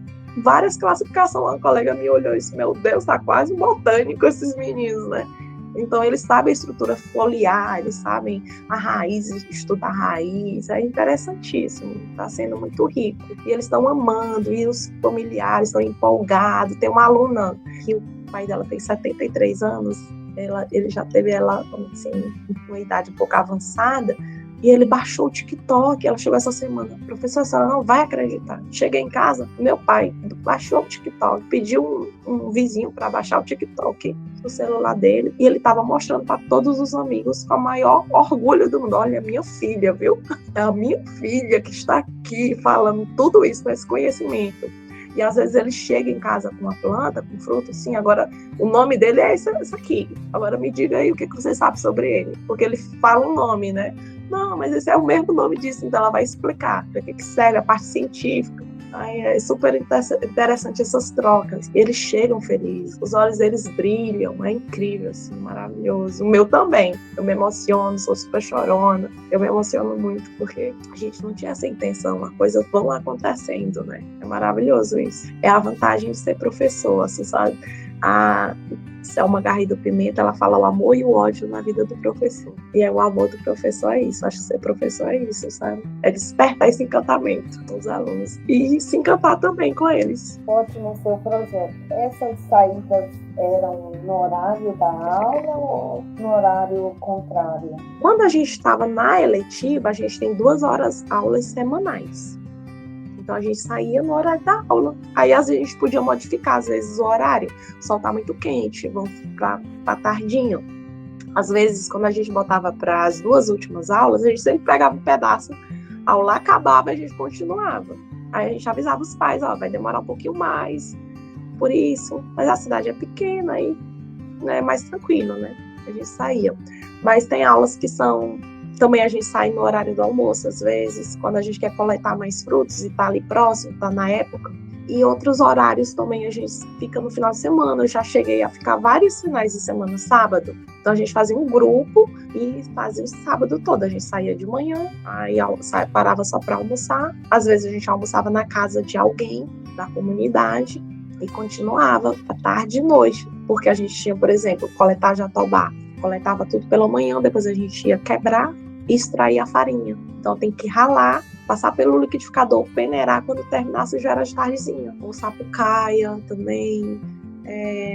várias classificações. Uma colega me olhou e disse, meu Deus, tá quase botânico esses meninos, né? Então, eles sabem a estrutura foliar, eles sabem a raiz, estudar a raiz. É interessantíssimo, está sendo muito rico. E eles estão amando, e os familiares estão empolgados. Tem uma aluna que o pai dela tem 73 anos, ele já teve ela, assim, uma idade um pouco avançada, e ele baixou o TikTok. Ela chegou essa semana, professora, a senhora não vai acreditar. Cheguei em casa, meu pai baixou o TikTok, pediu um vizinho para baixar o TikTok no celular dele, e ele estava mostrando para todos os amigos com o maior orgulho do mundo. Olha, minha filha, viu? É a minha filha que está aqui falando tudo isso com esse conhecimento. E às vezes ele chega em casa com uma planta, com fruto, assim, agora o nome dele é esse aqui. Agora me diga aí o que você sabe sobre ele. Porque ele fala um nome, né? Não, mas esse é o mesmo nome disso, então ela vai explicar para que serve a parte científica. Ai, é super interessante essas trocas. Eles chegam felizes, os olhos deles brilham, é incrível, assim, maravilhoso. O meu também, eu me emociono, sou super chorona, eu me emociono muito, porque a gente não tinha essa intenção, as coisas vão acontecendo, né? É maravilhoso isso. É a vantagem de ser professor, assim, sabe? A Selma Garrido Pimenta, ela fala o amor e o ódio na vida do professor. E o amor do professor é isso. Acho que ser professor é isso, sabe? É despertar esse encantamento com os alunos. E se encantar também com eles. Ótimo o seu projeto. Essas saídas eram no horário da aula ou no horário contrário? Quando a gente estava na eletiva, a gente tem 2 horas aulas semanais. Então, a gente saía no horário da aula. Aí, às vezes, a gente podia modificar, às vezes, o horário. O sol tá muito quente, vamos ficar para tardinho. Às vezes, quando a gente botava para as 2 últimas aulas, a gente sempre pegava um pedaço, a aula acabava e a gente continuava. Aí, a gente avisava os pais, vai demorar um pouquinho mais, por isso. Mas a cidade é pequena e é mais tranquilo, né? A gente saía. Mas tem aulas que são... Também a gente sai no horário do almoço, às vezes, quando a gente quer coletar mais frutos e tá ali próximo, tá na época. E outros horários também a gente fica no final de semana. Eu já cheguei a ficar vários finais de semana, sábado. Então a gente fazia um grupo e fazia o sábado todo. A gente saía de manhã, aí parava só para almoçar. Às vezes a gente almoçava na casa de alguém da comunidade e continuava à tarde e noite. Porque a gente tinha, por exemplo, coletar jatobá. Coletava tudo pela manhã, depois a gente ia quebrar extrair a farinha. Então tem que ralar, passar pelo liquidificador, peneirar quando terminasse já era de tardezinha. O sapucaia também,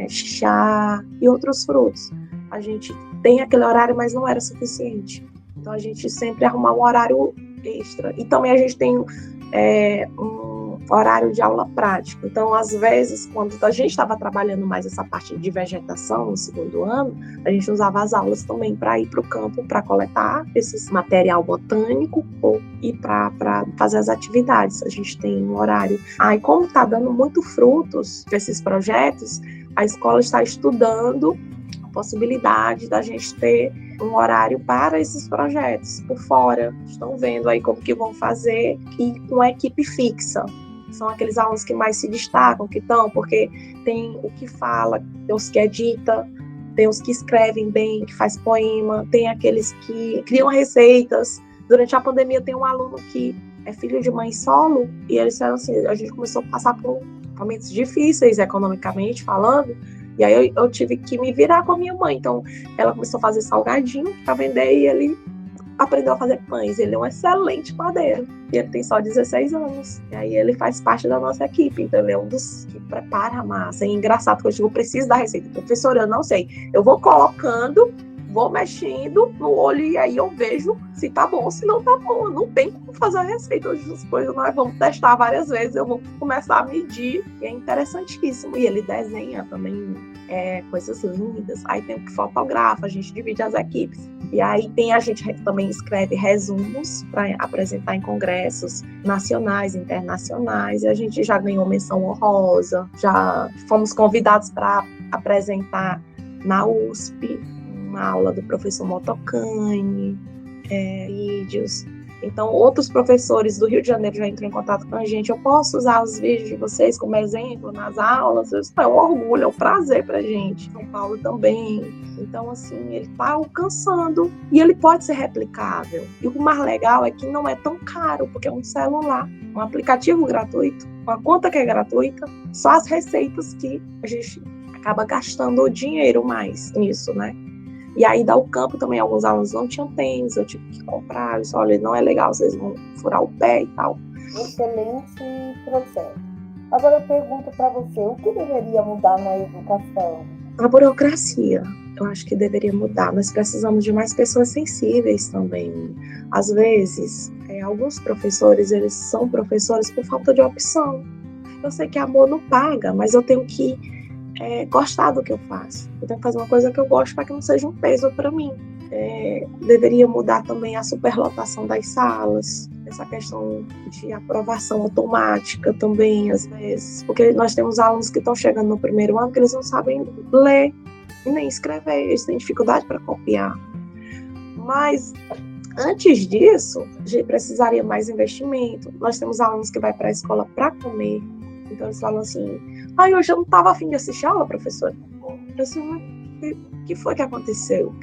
chá e outros frutos. A gente tem aquele horário, mas não era suficiente. Então a gente sempre arrumar um horário extra. E também a gente tem um horário de aula prática. Então, às vezes, quando a gente estava trabalhando mais essa parte de vegetação no segundo ano, a gente usava as aulas também para ir para o campo, para coletar esse material botânico e para fazer as atividades. A gente tem um horário. E como está dando muito frutos desses projetos, a escola está estudando a possibilidade da gente ter um horário para esses projetos por fora. Estão vendo aí como que vão fazer e com a equipe fixa. São aqueles alunos que mais se destacam, que estão, porque tem o que fala, tem os que edita, tem os que escrevem bem, que faz poema, tem aqueles que criam receitas. Durante a pandemia tem um aluno que é filho de mãe solo, e eles disseram assim, a gente começou a passar por momentos difíceis economicamente falando, e aí eu tive que me virar com a minha mãe. Então ela começou a fazer salgadinho para vender e ele aprendeu a fazer pães. Ele é um excelente padeiro. E ele tem só 16 anos. E aí ele faz parte da nossa equipe. Então ele é um dos que prepara a massa. É engraçado que eu digo, eu preciso da receita. Professora, eu não sei. Eu vou colocando, vou mexendo no olho e aí eu vejo se tá bom ou se não tá bom. Eu não tem como fazer a receita. Hoje as coisas nós vamos testar várias vezes. Eu vou começar a medir. E é interessantíssimo. E ele desenha também coisas lindas. Aí tem o que fotografa, a gente divide as equipes. E aí a gente também escreve resumos para apresentar em congressos nacionais, internacionais. E a gente já ganhou menção honrosa, já fomos convidados para apresentar na USP, uma aula do professor Motocani, vídeos. Então, outros professores do Rio de Janeiro já entram em contato com a gente. Eu posso usar os vídeos de vocês como exemplo nas aulas? Isso é um orgulho, é um prazer para a gente. São Paulo também. Então, assim, ele está alcançando e ele pode ser replicável. E o mais legal é que não é tão caro, porque é um celular, um aplicativo gratuito, uma conta que é gratuita, só as receitas que a gente acaba gastando o dinheiro mais nisso, né? E aí, da UCampo também, alguns alunos não tinham tênis, eu tive que comprar. Eu disse, olha, não é legal, vocês vão furar o pé e tal. Excelente projeto. Agora eu pergunto para você, o que deveria mudar na educação? A burocracia, eu acho que deveria mudar. Nós precisamos de mais pessoas sensíveis também. Às vezes, alguns professores, eles são professores por falta de opção. Eu sei que amor não paga, mas eu tenho que gostar do que eu faço. Eu tenho que fazer uma coisa que eu gosto para que não seja um peso para mim. Deveria mudar também a superlotação das salas, essa questão de aprovação automática também, às vezes, porque nós temos alunos que estão chegando no primeiro ano que eles não sabem ler e nem escrever, eles têm dificuldade para copiar. Mas antes disso, a gente precisaria mais investimento. Nós temos alunos que vão para a escola para comer, então eles falam assim, hoje eu não estava a fim de assistir a aula, professora. Eu assim, o que foi que aconteceu?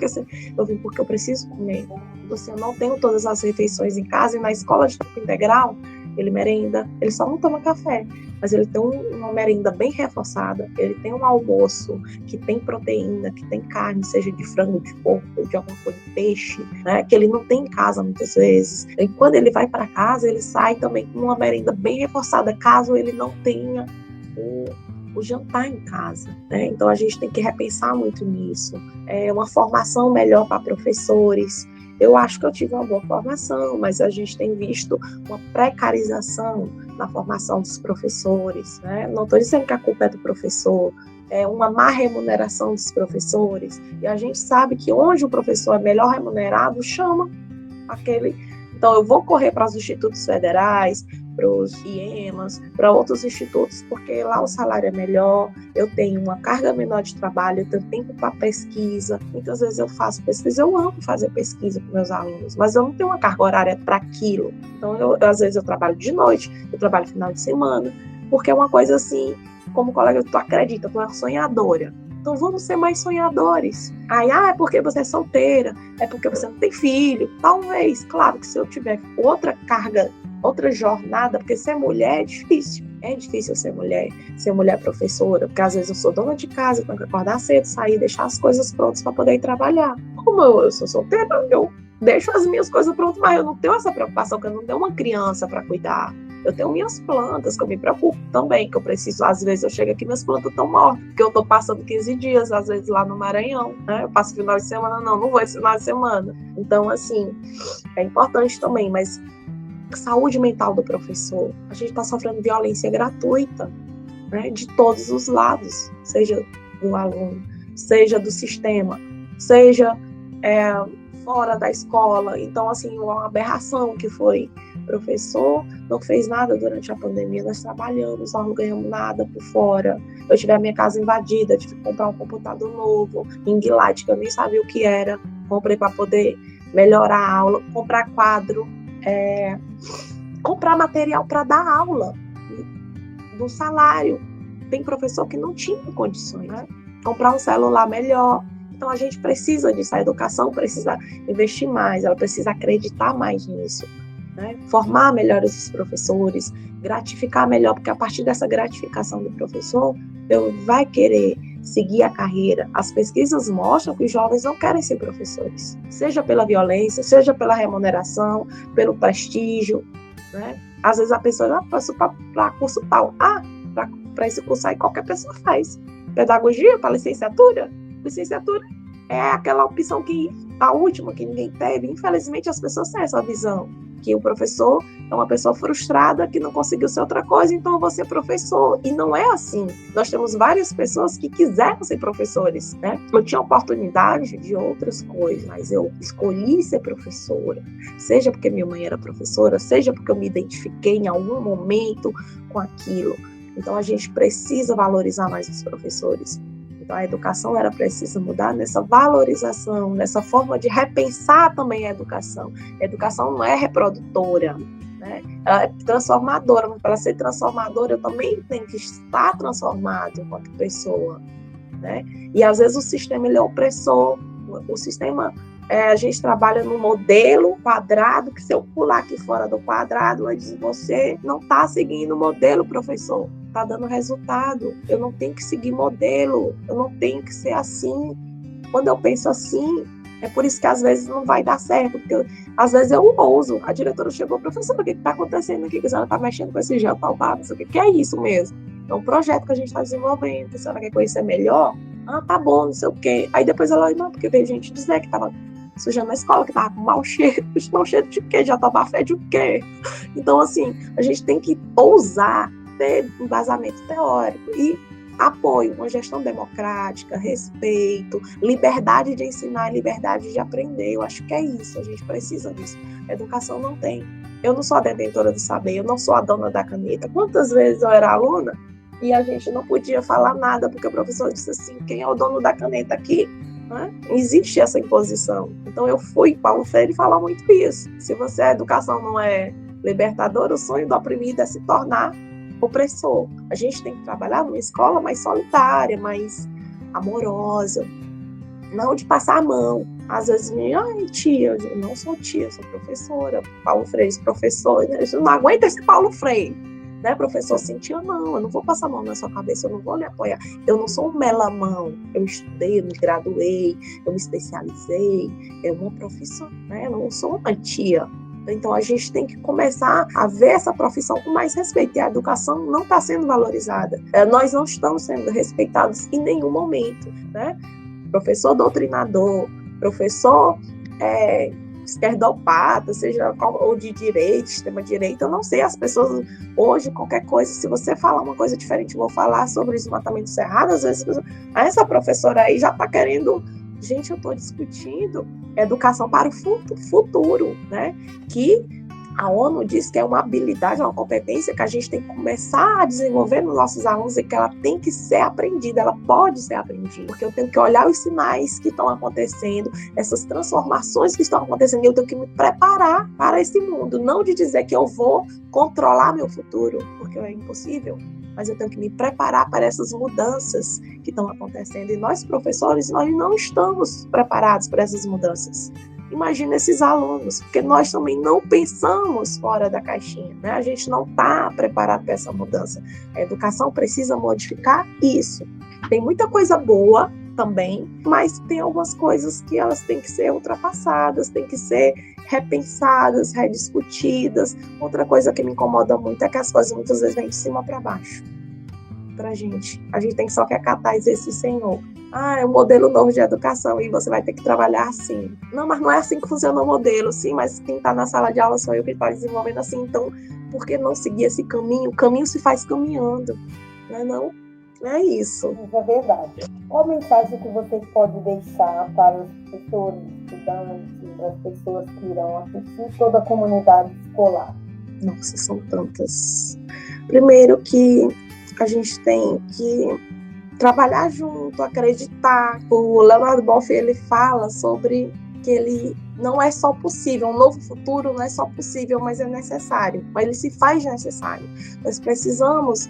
Eu vim porque eu preciso comer. Assim, eu não tenho todas as refeições em casa, e na escola de tempo integral, ele merenda, ele só não toma café, mas ele tem uma merenda bem reforçada, ele tem um almoço que tem proteína, que tem carne, seja de frango, de porco, de alguma coisa de peixe, né, que ele não tem em casa muitas vezes. E quando ele vai para casa, ele sai também com uma merenda bem reforçada, caso ele não tenha o jantar em casa, né? Então a gente tem que repensar muito nisso. Uma formação melhor para professores. Eu acho que eu tive uma boa formação, mas a gente tem visto uma precarização na formação dos professores, né? Não estou dizendo que a culpa é do professor, é uma má remuneração dos professores. E a gente sabe que onde o professor é melhor remunerado, chama aquele. Então eu vou correr para os institutos federais, para os IEMAs, para outros institutos, porque lá o salário é melhor, eu tenho uma carga menor de trabalho, eu tenho tempo para pesquisa. Muitas vezes eu faço pesquisa, eu amo fazer pesquisa com meus alunos, mas eu não tenho uma carga horária para aquilo. Então, às vezes eu trabalho de noite, eu trabalho final de semana, porque é uma coisa assim, como colega, tu acredita, tu é uma sonhadora. Então vamos ser mais sonhadores. É porque você é solteira, é porque você não tem filho. Talvez, claro que se eu tiver outra carga, outra jornada, porque ser mulher é difícil. É difícil ser mulher professora, porque às vezes eu sou dona de casa, tenho que acordar cedo, sair, deixar as coisas prontas para poder ir trabalhar. Como eu sou solteira, eu deixo as minhas coisas prontas, mas eu não tenho essa preocupação, que eu não tenho uma criança para cuidar. Eu tenho minhas plantas, que eu me preocupo também, que eu preciso, às vezes eu chego aqui, minhas plantas estão mortas, porque eu estou passando 15 dias, às vezes lá no Maranhão, né? Eu passo final de semana, não vou esse final de semana. Então, assim, é importante também, mas saúde mental do professor, a gente está sofrendo violência gratuita, né? De todos os lados, seja do aluno, seja do sistema, seja fora da escola. Então, assim, uma aberração que foi: professor não fez nada durante a pandemia, nós trabalhamos, nós não ganhamos nada por fora. Eu tive a minha casa invadida, tive que comprar um computador novo, em Guilherme, que eu nem sabia o que era, comprei para poder melhorar a aula, comprar quadro, comprar material para dar aula, do salário. Tem professor que não tinha condições, né? Comprar um celular melhor. Então, a gente precisa disso, a educação precisa investir mais, ela precisa acreditar mais nisso, né? Formar melhor esses professores, gratificar melhor, porque a partir dessa gratificação do professor, ele vai querer seguir a carreira. As pesquisas mostram que os jovens não querem ser professores, seja pela violência, seja pela remuneração, pelo prestígio, né? Às vezes a pessoa passa para curso tal, para esse curso aí qualquer pessoa faz. Pedagogia para licenciatura é aquela opção que a última que ninguém teve. Infelizmente as pessoas têm essa visão, que o professor é uma pessoa frustrada que não conseguiu ser outra coisa, então eu vou ser professor. E não é assim. Nós temos várias pessoas que quiseram ser professores, né? Eu tinha oportunidade de outras coisas, mas eu escolhi ser professora, seja porque minha mãe era professora, seja porque eu me identifiquei em algum momento com aquilo. Então a gente precisa valorizar mais os professores. Então, a educação era precisa mudar nessa valorização, nessa forma de repensar também a educação. A educação não é reprodutora, né? Ela é transformadora, mas para ser transformadora eu também tenho que estar transformado enquanto pessoa, né? E às vezes o sistema ele é opressor, o sistema, a gente trabalha no modelo quadrado, que se eu pular aqui fora do quadrado, eu digo: você não está seguindo o modelo, professor. Está dando resultado, eu não tenho que seguir modelo, eu não tenho que ser assim. Quando eu penso assim, é por isso que às vezes não vai dar certo, porque às vezes eu ouso. A diretora chegou: professora, o que está acontecendo aqui? Que a senhora está mexendo com esse gel talvado, não sei o que é isso mesmo. É um projeto que a gente está desenvolvendo, a senhora quer conhecer melhor? Tá bom, não sei o quê. Aí depois ela: não, porque veio gente dizer que estava sujando a escola, que estava com mau cheiro. Mau cheiro de quê? Já tomar fé de quê? Então, assim, a gente tem que ousar, ter embasamento teórico e apoio, uma gestão democrática, respeito, liberdade de ensinar e liberdade de aprender. Eu acho que é isso, a gente precisa disso. A educação não tem. Eu não sou a detentora do saber, eu não sou a dona da caneta. Quantas vezes eu era aluna e a gente não podia falar nada porque o professor disse assim: quem é o dono da caneta aqui? Né? Existe essa imposição. Então eu fui, Paulo Freire fala muito isso. Se a educação não é libertadora, o sonho do oprimido é se tornar opressor. A gente tem que trabalhar numa escola mais solidária, mais amorosa, não de passar a mão. Às vezes, tia, eu não sou tia, sou professora. Paulo Freire, professor, eu não aguento esse Paulo Freire, né? Professor, assim, tia, não, eu não vou passar a mão na sua cabeça, eu não vou lhe apoiar. Eu não sou um melamão, eu estudei, eu me graduei, eu me especializei, é uma profissão, né? Eu não sou uma tia. Então, a gente tem que começar a ver essa profissão com mais respeito. E a educação não está sendo valorizada. Nós não estamos sendo respeitados em nenhum momento, né? Professor doutrinador, professor esquerdopata, seja ou de direita, extrema-direita, eu não sei. As pessoas, hoje, qualquer coisa, se você falar uma coisa diferente, eu vou falar sobre o desmatamento do Cerrado, às vezes, essa professora aí já está querendo... Gente, eu estou discutindo educação para o futuro, né? Que a ONU diz que é uma habilidade, uma competência que a gente tem que começar a desenvolver nos nossos alunos e que ela tem que ser aprendida, ela pode ser aprendida, porque eu tenho que olhar os sinais que estão acontecendo, essas transformações que estão acontecendo, e eu tenho que me preparar para esse mundo, não de dizer que eu vou controlar meu futuro, porque é impossível, mas eu tenho que me preparar para essas mudanças que estão acontecendo. E nós, professores, nós não estamos preparados para essas mudanças. Imagina esses alunos, porque nós também não pensamos fora da caixinha, né? A gente não está preparado para essa mudança. A educação precisa modificar isso. Tem muita coisa boa, também, mas tem algumas coisas que elas têm que ser ultrapassadas, têm que ser repensadas, rediscutidas. Outra coisa que me incomoda muito é que as coisas muitas vezes vêm de cima para baixo pra gente. A gente tem que só que acatar e dizer assim, Senhor, é um modelo novo de educação e você vai ter que trabalhar assim. Não, mas não é assim que funciona o modelo, sim, mas quem está na sala de aula sou eu que está desenvolvendo assim, então por que não seguir esse caminho? O caminho se faz caminhando, não é não? É isso. Isso é verdade. Qual mensagem que vocês podem deixar para os professores, estudantes, as pessoas que irão assistir, toda a comunidade escolar? Nossa, são tantas. Primeiro que a gente tem que trabalhar junto, acreditar. O Leonardo Boff, ele fala sobre que ele não é só possível, um novo futuro não é só possível, mas é necessário, mas ele se faz necessário. Nós precisamos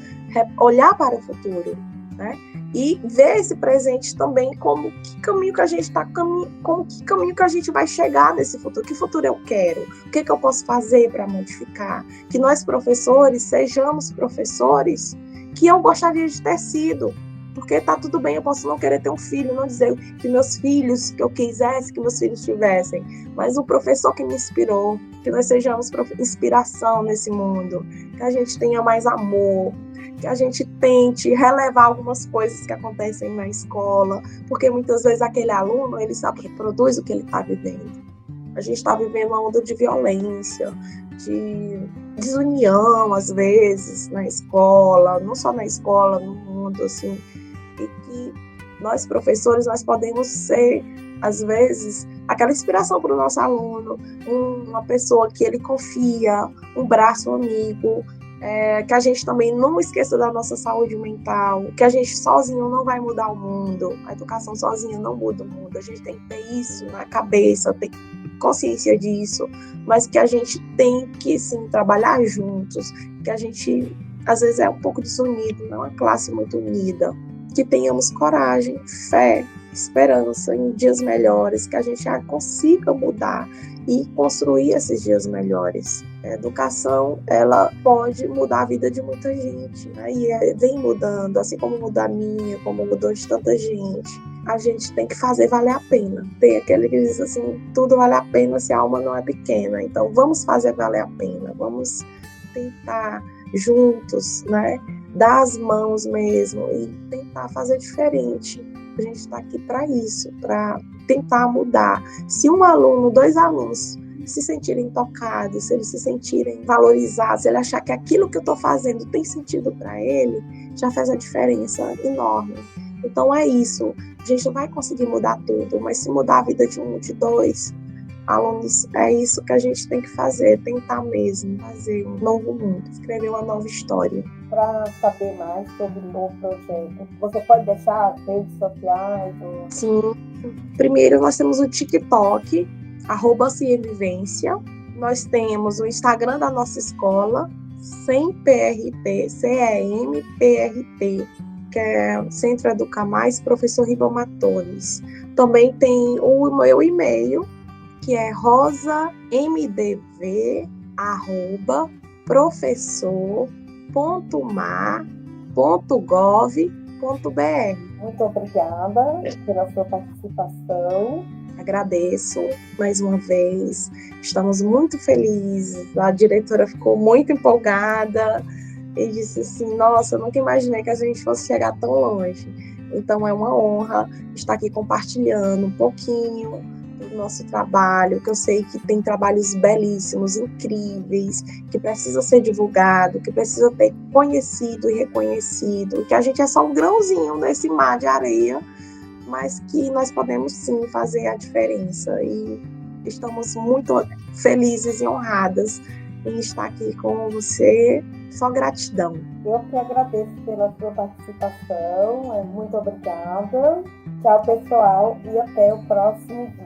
olhar para o futuro, né? E ver esse presente também como que caminho que a gente está como que caminho que a gente vai chegar nesse futuro, que futuro eu quero, o que eu posso fazer para modificar, que nós professores sejamos professores que eu gostaria de ter sido, porque tá tudo bem, eu posso não querer ter um filho, não dizer que meus filhos, que eu quisesse que meus filhos tivessem, mas o professor que me inspirou, que nós sejamos inspiração nesse mundo, que a gente tenha mais amor, que a gente tente relevar algumas coisas que acontecem na escola, porque muitas vezes aquele aluno, ele só reproduz o que ele está vivendo. A gente está vivendo uma onda de violência, de desunião, às vezes, na escola, não só na escola, no mundo, assim, e que nós, professores, nós podemos ser, às vezes, aquela inspiração para o nosso aluno, uma pessoa que ele confia, um braço amigo, que a gente também não esqueça da nossa saúde mental, que a gente sozinho não vai mudar o mundo, a educação sozinha não muda o mundo, a gente tem que ter isso na cabeça, ter consciência disso, mas que a gente tem que, sim, trabalhar juntos, que a gente, às vezes, é um pouco desunido, não é uma classe muito unida, que tenhamos coragem, fé, esperança em dias melhores, que a gente já consiga mudar e construir esses dias melhores. A educação, ela pode mudar a vida de muita gente, né? E vem mudando, assim como mudou a minha, como mudou de tanta gente. A gente tem que fazer valer a pena. Tem aquele que diz assim, tudo vale a pena se a alma não é pequena. Então, vamos fazer valer a pena, vamos tentar juntos, né? Dar as mãos mesmo e tentar fazer diferente. A gente está aqui para isso, para tentar mudar. Se um aluno, 2 alunos se sentirem tocados, se eles se sentirem valorizados, se ele achar que aquilo que eu estou fazendo tem sentido para ele, já faz a diferença enorme. Então é isso. A gente não vai conseguir mudar tudo, mas se mudar a vida de 1, de 2 alunos, é isso que a gente tem que fazer, tentar mesmo fazer um novo mundo, escrever uma nova história. Para saber mais sobre o novo projeto, você pode deixar as redes sociais? Ou... Sim. Primeiro, nós temos o TikTok, @ciemvivência. Nós temos o Instagram da nossa escola, CEMPRT, CEMPRT, que é Centro Educar Mais, Professor Ribamar Torres. Também tem o meu e-mail, que é rosamdv@professor.mar.gov.br. Muito obrigada pela sua participação. Agradeço mais uma vez, estamos muito felizes, a diretora ficou muito empolgada e disse assim, nossa, eu nunca imaginei que a gente fosse chegar tão longe, então é uma honra estar aqui compartilhando um pouquinho do nosso trabalho, que eu sei que tem trabalhos belíssimos, incríveis, que precisa ser divulgado, que precisa ter conhecido e reconhecido, que a gente é só um grãozinho nesse mar de areia, mas que nós podemos sim fazer a diferença e estamos muito felizes e honradas em estar aqui com você. Só gratidão. Eu que agradeço pela sua participação, muito obrigada. Tchau, pessoal, e até o próximo vídeo.